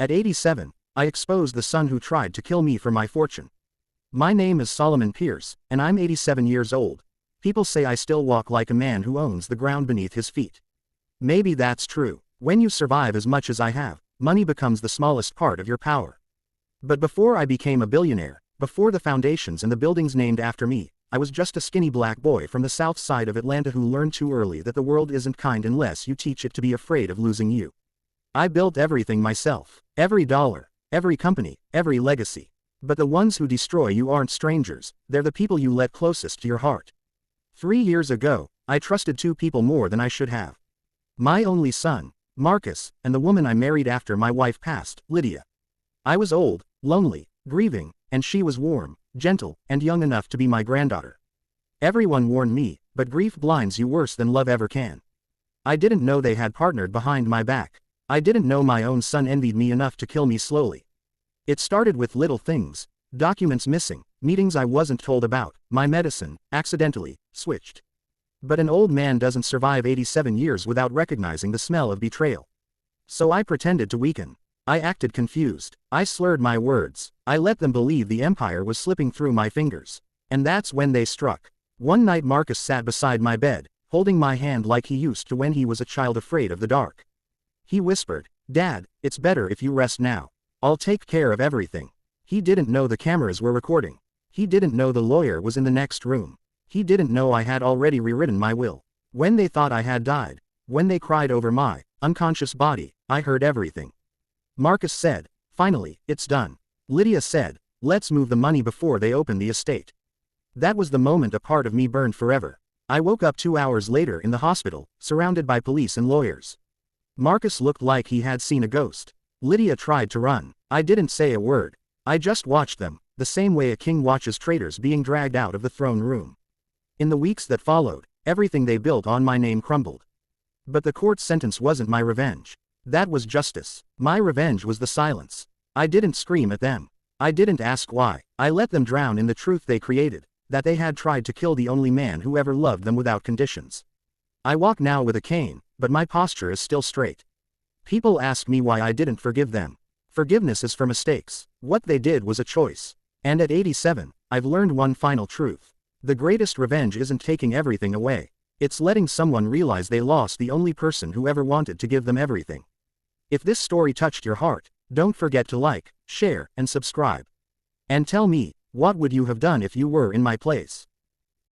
At 87, I exposed the son who tried to kill me for my fortune. My name is Solomon Pierce, and I'm 87 years old. People say I still walk like a man who owns the ground beneath his feet. Maybe that's true. When you survive as much as I have, money becomes the smallest part of your power. But before I became a billionaire, before the foundations and the buildings named after me, I was just a skinny black boy from the south side of Atlanta who learned too early that the world isn't kind unless you teach it to be afraid of losing you. I built everything myself. Every dollar, every company, every legacy. But the ones who destroy you aren't strangers, they're the people you let closest to your heart. 3 years ago, I trusted 2 people more than I should have. My only son, Marcus, and the woman I married after my wife passed, Lydia. I was old, lonely, grieving, and she was warm, gentle, and young enough to be my granddaughter. Everyone warned me, but grief blinds you worse than love ever can. I didn't know they had partnered behind my back. I didn't know my own son envied me enough to kill me slowly. It started with little things, documents missing, meetings I wasn't told about, my medicine, accidentally, switched. But an old man doesn't survive 87 years without recognizing the smell of betrayal. So I pretended to weaken. I acted confused. I slurred my words. I let them believe the empire was slipping through my fingers. And that's when they struck. One night Marcus sat beside my bed, holding my hand like he used to when he was a child afraid of the dark. He whispered, "Dad, it's better if you rest now. I'll take care of everything." He didn't know the cameras were recording. He didn't know the lawyer was in the next room. He didn't know I had already rewritten my will. When they thought I had died, when they cried over my unconscious body, I heard everything. Marcus said, "Finally, it's done." Lydia said, "Let's move the money before they open the estate." That was the moment a part of me burned forever. I woke up 2 hours later in the hospital, surrounded by police and lawyers. Marcus looked like he had seen a ghost. Lydia tried to run. I didn't say a word. I just watched them, the same way a king watches traitors being dragged out of the throne room. In the weeks that followed, everything they built on my name crumbled. But the court sentence wasn't my revenge. That was justice. My revenge was the silence. I didn't scream at them. I didn't ask why. I let them drown in the truth they created, that they had tried to kill the only man who ever loved them without conditions. I walk now with a cane, but my posture is still straight. People ask me why I didn't forgive them. Forgiveness is for mistakes. What they did was a choice. And at 87, I've learned one final truth. The greatest revenge isn't taking everything away. It's letting someone realize they lost the only person who ever wanted to give them everything. If this story touched your heart, don't forget to like, share, and subscribe. And tell me, what would you have done if you were in my place?